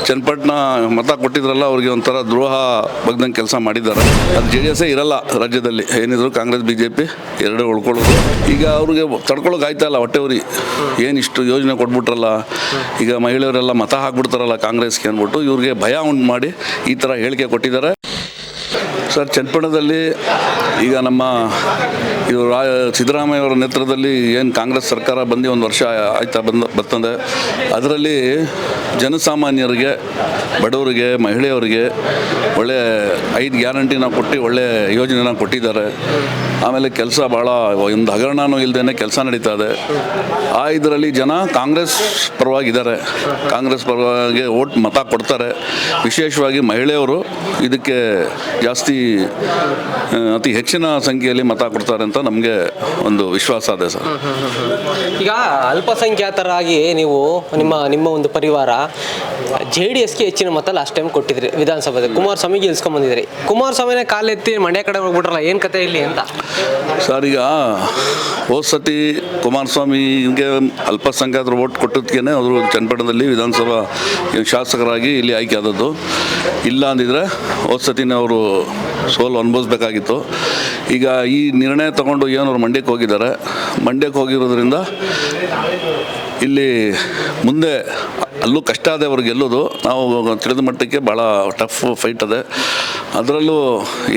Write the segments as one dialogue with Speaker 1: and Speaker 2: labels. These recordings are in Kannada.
Speaker 1: ಚನ್ನಪಟ್ಟಣ ಮತ ಕೊಟ್ಟಿದ್ರಲ್ಲ ಅವ್ರಿಗೆ ಒಂಥರ ದ್ರೋಹ ಬಗ್ದಂಗೆ ಕೆಲಸ ಮಾಡಿದ್ದಾರೆ. ಅದು JDS ಇರಲ್ಲ ರಾಜ್ಯದಲ್ಲಿ, ಏನಿದ್ರು ಕಾಂಗ್ರೆಸ್ BJP ಎರಡೇ ಉಳ್ಕೊಳ್ಳೋದು. ಈಗ ಅವ್ರಿಗೆ ತಡ್ಕೊಳ್ಳೋಕೆ ಆಯ್ತಾ ಇಲ್ಲ ಹೊಟ್ಟೆವ್ರಿ, ಏನಿಷ್ಟು ಯೋಜನೆ ಕೊಟ್ಬಿಟ್ರಲ್ಲ, ಈಗ ಮಹಿಳೆಯರೆಲ್ಲ ಮತ ಹಾಕ್ಬಿಡ್ತಾರಲ್ಲ ಕಾಂಗ್ರೆಸ್ಗೆ ಅಂದ್ಬಿಟ್ಟು ಇವ್ರಿಗೆ ಭಯ ಉಂಟು ಮಾಡಿ ಈ ಥರ ಹೇಳಿಕೆ ಕೊಟ್ಟಿದ್ದಾರೆ. ಸರ್, ಚನ್ನಪಟ್ಟಣದಲ್ಲಿ ಈಗ ನಮ್ಮ ಇದು ಸಿದ್ದರಾಮಯ್ಯ ಅವರ ನೇತೃತ್ವದಲ್ಲಿ ಏನು ಕಾಂಗ್ರೆಸ್ ಸರ್ಕಾರ ಬಂದು ಒಂದು ವರ್ಷ ಆಯ್ತಾ ಬರ್ತದೆ. ಅದರಲ್ಲಿ ಜನಸಾಮಾನ್ಯರಿಗೆ, ಬಡವರಿಗೆ, ಮಹಿಳೆಯರಿಗೆ ಒಳ್ಳೆ 5 ಗ್ಯಾರಂಟಿನ ಕೊಟ್ಟು ಒಳ್ಳೆ ಯೋಜನೆನ ಕೊಟ್ಟಿದ್ದಾರೆ. ಆಮೇಲೆ ಕೆಲಸ ಭಾಳ ಒಂದು ಹಗರಣನೂ ಇಲ್ಲದೇ ಕೆಲಸ ನಡೀತಾ ಇದೆ. ಇದರಲ್ಲಿ ಜನ ಕಾಂಗ್ರೆಸ್ ಪರವಾಗಿದ್ದಾರೆ, ಕಾಂಗ್ರೆಸ್ ಪರವಾಗಿ ಮತ ಕೊಡ್ತಾರೆ. ವಿಶೇಷವಾಗಿ ಮಹಿಳೆಯರು ಇದಕ್ಕೆ ಜಾಸ್ತಿ ಅತಿ ಹೆಚ್ಚಿನ ಸಂಖ್ಯೆಯಲ್ಲಿ ಮತ ಕೊಡ್ತಾರೆ ಅಂತ ನಮಗೆ ಒಂದು ವಿಶ್ವಾಸ ಇದೆ ಸರ್.
Speaker 2: ಈಗ ಅಲ್ಪಸಂಖ್ಯಾತರಾಗಿ ನೀವು ನಿಮ್ಮ ಒಂದು ಪರಿವಾರ JDSಗೆ ಹೆಚ್ಚಿನ ಮತ ಲಾಸ್ಟ್ ಟೈಮ್ ಕೊಟ್ಟಿದ್ರಿ ವಿಧಾನಸಭೆಯಲ್ಲಿ. ಕುಮಾರಸ್ವಾಮಿಗೆ ಗೆಲ್ಸ್ಕೊಂಡ್ಬಂದಿದ್ರಿ. ಕುಮಾರಸ್ವಾಮಿನೇ ಕಾಲೆತ್ತಿ ಮಂಡ್ಯ ಕಡೆ ಹೋಗ್ಬಿಟ್ರಲ್ಲ, ಏನು ಕತೆ ಇಲ್ಲಿ ಅಂತ
Speaker 1: ಸರ್. ಈಗ ಹೋದ ಸತಿ ಕುಮಾರಸ್ವಾಮಿಗೆ ಅಲ್ಪಸಂಖ್ಯಾತರು ಓಟ್ ಕೊಟ್ಟದ್ಕೇನೆ ಅವರು ಚನ್ನಪಟ್ಟಣದಲ್ಲಿ ವಿಧಾನಸಭಾ ಶಾಸಕರಾಗಿ ಇಲ್ಲಿ ಆಯ್ಕೆ ಆದದ್ದು. ಇಲ್ಲ ಅಂದಿದ್ರೆ ಹೋದ ಸತಿನೇ ಅವರು ಸೋಲು ಅನುಭವಿಸ್ಬೇಕಾಗಿತ್ತು. ಈಗ ಈ ನಿರ್ಣಯ ತಗೊಂಡು ಏನು ಅವ್ರು ಮಂಡ್ಯಕ್ಕೆ ಹೋಗಿದ್ದಾರೆ, ಮಂಡ್ಯಕ್ಕೆ ಹೋಗಿರೋದ್ರಿಂದ ಇಲ್ಲಿ ಮುಂದೆ ಅಲ್ಲೂ ಕಷ್ಟ ಇದೆ ಅವ್ರಿಗೆ ಗೆಲ್ಲೋದು. ನಾವು ತಿಳಿದ ಮಟ್ಟಕ್ಕೆ ಭಾಳ ಟಫ್ ಫೈಟ್ ಇದೆ. ಅದರಲ್ಲೂ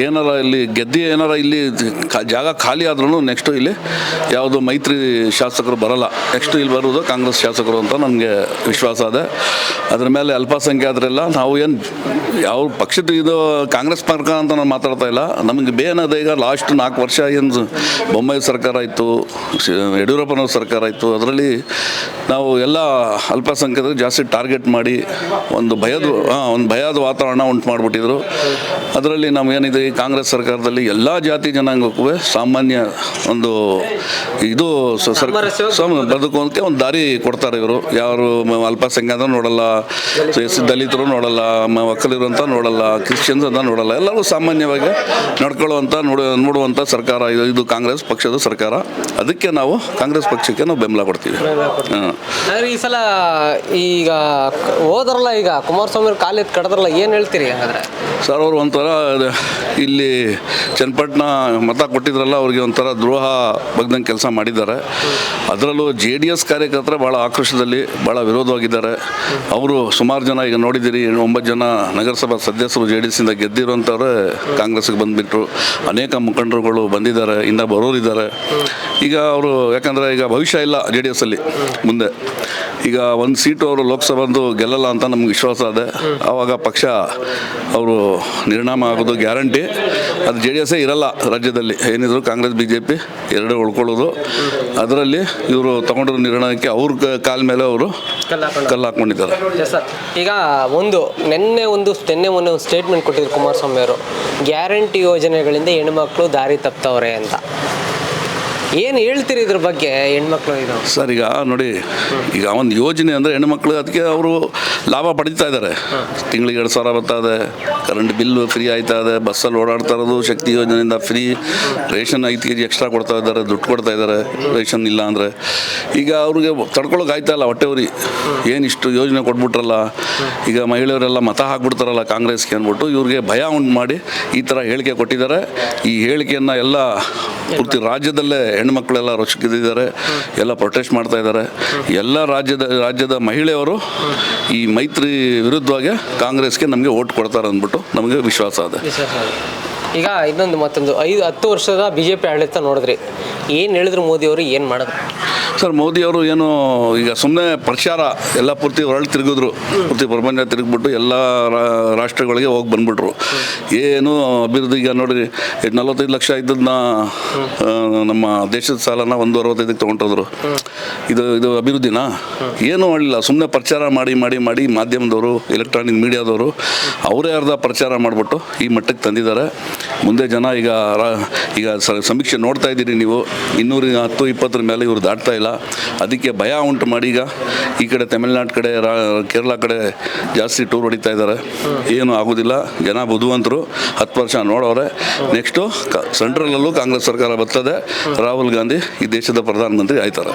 Speaker 1: ಏನಾರ ಇಲ್ಲಿ ಗೆದ್ದು ಏನಾರ ಇಲ್ಲಿ ಜಾಗ ಖಾಲಿ ಆದ್ರೂ ನೆಕ್ಸ್ಟು ಇಲ್ಲಿ ಯಾವುದು ಮೈತ್ರಿ ಶಾಸಕರು ಬರಲ್ಲ, ನೆಕ್ಸ್ಟು ಇಲ್ಲಿ ಬರೋದು ಕಾಂಗ್ರೆಸ್ ಶಾಸಕರು ಅಂತ ನನಗೆ ವಿಶ್ವಾಸ ಇದೆ. ಅದ್ರ ಮೇಲೆ ಅಲ್ಪಸಂಖ್ಯಾತರೆಲ್ಲ ನಾವು ಏನು ಯಾವ ಪಕ್ಷದ ಇದು ಕಾಂಗ್ರೆಸ್ ಪಕ್ಷ ಅಂತ ನಾನು ಮಾತಾಡ್ತಾ ಇಲ್ಲ. ನಮಗೆ ಬೇನದ ಈಗ ಲಾಸ್ಟ್ 4 ವರ್ಷ ಏನು ಬೊಮ್ಮಾಯಿ ಸರ್ಕಾರ ಇತ್ತು, ಯಡಿಯೂರಪ್ಪನವ್ರ ಸರ್ಕಾರ ಇತ್ತು, ಅದರಲ್ಲಿ ನಾವು ಎಲ್ಲ ಅಲ್ಪಸಂಖ್ಯಾತರು ಜಾಸ್ತಿ ಟಾರ್ಗೆಟ್ ಮಾಡಿ ಒಂದು ಭಯದ ವಾತಾವರಣ ಉಂಟು ಮಾಡಿಬಿಟ್ಟಿದ್ರು. ಅದರಲ್ಲಿ ನಾವು ಏನಿದೆ ಈ ಕಾಂಗ್ರೆಸ್ ಸರ್ಕಾರದಲ್ಲಿ ಎಲ್ಲ ಜಾತಿ ಜನಾಂಗಕ್ಕೂ ಸಾಮಾನ್ಯ ಒಂದು ಇದು ಬದುಕೋದಕ್ಕೆ ಒಂದು ದಾರಿ ಕೊಡ್ತಾರೆ ಇವರು. ಯಾರು ಅಲ್ಪಸಂಖ್ಯಾತರು ನೋಡಲ್ಲ, ದಲಿತರು ನೋಡಲ್ಲ, ಒಕ್ಕಲಿರು ಅಂತ ನೋಡಲ್ಲ, ಕ್ರಿಶ್ಚಿಯನ್ಸ್ ಅಂತ ನೋಡಲ್ಲ, ಎಲ್ಲರೂ ಸಾಮಾನ್ಯವಾಗಿ ನಡ್ಕೊಳ್ಳುವಂಥ ನೋಡುವಂಥ ಸರ್ಕಾರ ಇದು ಕಾಂಗ್ರೆಸ್ ಪಕ್ಷದ ಸರ್ಕಾರ. ಅದಕ್ಕೆ ನಾವು ಕಾಂಗ್ರೆಸ್ ಪಕ್ಷಕ್ಕೆ ನಾವು ಬೆಂಬಲ ಕೊಡ್ತೀವಿ.
Speaker 2: ಈ ಸಲ ಈಗ ಹೋದ್ರಲ್ಲ, ಈಗ ಕುಮಾರಸ್ವಾಮಿ ಅವ್ರ ಕಾಲೆತ್ತು ಕಡ್ದ್ರಲ್ಲ, ಏನು ಹೇಳ್ತೀರಿ ಹಾಗಾದ್ರೆ?
Speaker 1: ಸರ್, ಅವರು ಒಂಥರ ಇಲ್ಲಿ ಚನ್ನಪಟ್ಟಣ ಮತ ಕೊಟ್ಟಿದ್ರಲ್ಲ ಅವ್ರಿಗೆ ಒಂಥರ ದ್ರೋಹ ಬಗ್ದಂಗೆ ಕೆಲಸ ಮಾಡಿದ್ದಾರೆ. ಅದರಲ್ಲೂ JDS ಕಾರ್ಯಕರ್ತರು ಭಾಳ ಆಕ್ರೋಶದಲ್ಲಿ ಭಾಳ ವಿರೋಧವಾಗಿದ್ದಾರೆ. ಅವರು ಸುಮಾರು ಜನ ಈಗ ನೋಡಿದ್ದೀರಿ, 9 ಜನ ನಗರಸಭಾ ಸದಸ್ಯರು JDSಯಿಂದ ಗೆದ್ದಿರುವಂಥವ್ರೆ ಕಾಂಗ್ರೆಸ್ಗೆ ಬಂದುಬಿಟ್ರು. ಅನೇಕ ಮುಖಂಡರುಗಳು ಬಂದಿದ್ದಾರೆ, ಇನ್ನು ಬರೋರಿದ್ದಾರೆ. ಈಗ ಅವರು ಯಾಕಂದರೆ ಈಗ ಭವಿಷ್ಯ ಇಲ್ಲ JDSಲ್ಲಿ ಮುಂದೆ. ಈಗ ಒಂದು ಸೀಟು ಅವರು ಲೋಕಸಭೆಂದು ಗೆಲ್ಲಲ್ಲ ಅಂತ ನಮ್ಗೆ ವಿಶ್ವಾಸ ಇದೆ. ಆವಾಗ ಪಕ್ಷ ಅವರು ನಿರ್ನಾಮ ಆಗೋದು ಗ್ಯಾರಂಟಿ. ಅದು JDS ಇರಲ್ಲ ರಾಜ್ಯದಲ್ಲಿ, ಏನಿದ್ರು ಕಾಂಗ್ರೆಸ್ BJP ಎರಡೇ ಉಳ್ಕೊಳ್ಳೋದು. ಅದರಲ್ಲಿ ಇವರು ತಗೊಂಡಿರೋ ನಿರ್ಣಯಕ್ಕೆ ಅವ್ರ ಕಾಲ ಮೇಲೆ ಅವರು ಕಲ್ಲು ಹಾಕ್ಕೊಂಡಿದ್ದಾರೆ.
Speaker 2: ಈಗ ನಿನ್ನೆ ಮೊನ್ನೆ ಸ್ಟೇಟ್ಮೆಂಟ್ ಕೊಟ್ಟಿದ್ರು ಕುಮಾರಸ್ವಾಮಿ ಅವರು, ಗ್ಯಾರಂಟಿ ಯೋಜನೆಗಳಿಂದ ಹೆಣ್ಮಕ್ಳು ದಾರಿ ತಪ್ತವ್ರೆ ಅಂತ. ಏನು ಹೇಳ್ತೀರಿ ಇದ್ರ ಬಗ್ಗೆ? ಹೆಣ್ಮಕ್ಳು ಇದು
Speaker 1: ಸರ್, ಈಗ ನೋಡಿ, ಈಗ ಒಂದು ಯೋಜನೆ ಅಂದರೆ ಹೆಣ್ಮಕ್ಳು ಅದಕ್ಕೆ ಅವರು ಲಾಭ ಪಡಿತಾ ಇದ್ದಾರೆ. ತಿಂಗಳಿಗೆ 2,000 ಬರ್ತಾ ಇದೆ, ಕರೆಂಟ್ ಬಿಲ್ಲು ಫ್ರೀ ಆಯ್ತಾ ಇದೆ, ಬಸ್ಸಲ್ಲಿ ಓಡಾಡ್ತಾ ಇರೋದು ಶಕ್ತಿ ಯೋಜನೆಯಿಂದ ಫ್ರೀ, ರೇಷನ್ 5 kg ಎಕ್ಸ್ಟ್ರಾ ಕೊಡ್ತಾ ಇದ್ದಾರೆ, ದುಡ್ಡು ಕೊಡ್ತಾ ಇದ್ದಾರೆ ರೇಷನ್ ಇಲ್ಲ ಅಂದರೆ. ಈಗ ಅವ್ರಿಗೆ ತಡ್ಕೊಳ್ಳೋಕೆ ಆಯ್ತಾ ಇಲ್ಲ ಹೊಟ್ಟೆವ್ರಿ, ಏನಿಷ್ಟು ಯೋಜನೆ ಕೊಟ್ಬಿಟ್ರಲ್ಲ, ಈಗ ಮಹಿಳೆಯರೆಲ್ಲ ಮತ ಹಾಕ್ಬಿಡ್ತಾರಲ್ಲ ಕಾಂಗ್ರೆಸ್ಗೆ ಅಂದ್ಬಿಟ್ಟು ಇವ್ರಿಗೆ ಭಯ ಉಂಟು ಮಾಡಿ ಈ ಥರ ಹೇಳಿಕೆ ಕೊಟ್ಟಿದ್ದಾರೆ. ಈ ಹೇಳಿಕೆಯನ್ನು ಎಲ್ಲ ಪೂರ್ತಿ ರಾಜ್ಯದಲ್ಲೇ ಹೆಣ್ಮಕ್ಳೆಲ್ಲ ರೊಚ್ಚಿದ್ದಾರೆ, ಎಲ್ಲ ಪ್ರೊಟೆಸ್ಟ್ ಮಾಡ್ತಾ ಇದ್ದಾರೆ. ಎಲ್ಲ ರಾಜ್ಯದ ಮಹಿಳೆಯರು ಈ ಮೈತ್ರಿ ವಿರುದ್ಧವಾಗಿ ಕಾಂಗ್ರೆಸ್ಗೆ ನಮಗೆ ಓಟ್ ಕೊಡ್ತಾರೆ ಅಂದ್ಬಿಟ್ಟು ನಮಗೆ ವಿಶ್ವಾಸ ಇದೆ.
Speaker 2: ಈಗ ಮತ್ತೊಂದು 5-10 ವರ್ಷದ BJP ಆಡಳಿತ ನೋಡಿದ್ರಿ, ಏನು ಹೇಳಿದ್ರು ಮೋದಿಯವರು, ಏನು ಮಾಡಿದ್ರು?
Speaker 1: ಸರ್, ಮೋದಿಯವರು ಏನು ಈಗ ಸುಮ್ಮನೆ ಪ್ರಚಾರ ಎಲ್ಲ ಪೂರ್ತಿ ಹೊರಳಿ ತಿರುಗಿದ್ರು, ಪೂರ್ತಿ ಪ್ರಪಂಚ ತಿರುಗಿಬಿಟ್ಟು ಎಲ್ಲ ರಾಷ್ಟ್ರಗಳಿಗೆ ಹೋಗಿ ಬಂದ್ಬಿಟ್ರು. ಏನು ಅಭಿವೃದ್ಧಿ, ಈಗ ನೋಡಿರಿ 45 ಲಕ್ಷ ಇದ್ದದನ್ನ ನಮ್ಮ ದೇಶದ ಸಾಲನ 165ಕ್ಕೆ ತೊಗೊಂಡೋದ್ರು. ಇದು ಅಭಿವೃದ್ಧಿನಾ? ಏನೂ ಮಾಡಲಿಲ್ಲ, ಸುಮ್ಮನೆ ಪ್ರಚಾರ ಮಾಡಿ ಮಾಡಿ ಮಾಡಿ ಮಾಧ್ಯಮದವರು, ಎಲೆಕ್ಟ್ರಾನಿಕ್ ಮೀಡಿಯಾದವರು ಅವರೇ ಅರ್ಧ ಪ್ರಚಾರ ಮಾಡಿಬಿಟ್ಟು ಈ ಮಟ್ಟಕ್ಕೆ ತಂದಿದ್ದಾರೆ. ಮುಂದೆ ಜನ ಈಗ ಸಮೀಕ್ಷೆ ನೋಡ್ತಾ ಇದ್ದೀರಿ ನೀವು, 210-20 ಮೇಲೆ ಇವರು ದಾಟ್ತಾ ಇಲ್ಲ. ಅದಕ್ಕೆ ಭಯ ಉಂಟು ಮಾಡಿ ಈಗ ಈ ಕಡೆ ತಮಿಳ್ನಾಡು ಕಡೆ, ಕೇರಳ ಕಡೆ ಜಾಸ್ತಿ ಟೂರ್ ಹೊಡಿತಾ ಇದ್ದಾರೆ. ಏನು ಆಗೋದಿಲ್ಲ, ಜನ ಬುದ್ಧಿವಂತರು, 10 ವರ್ಷ ನೋಡೋರೆ. ನೆಕ್ಸ್ಟು ಸೆಂಟ್ರಲಲ್ಲೂ ಕಾಂಗ್ರೆಸ್ ಸರ್ಕಾರ ಬರ್ತದೆ, ರಾಹುಲ್ ಗಾಂಧಿ ಈ ದೇಶದ ಪ್ರಧಾನಮಂತ್ರಿ ಆಯ್ತಾರೆ.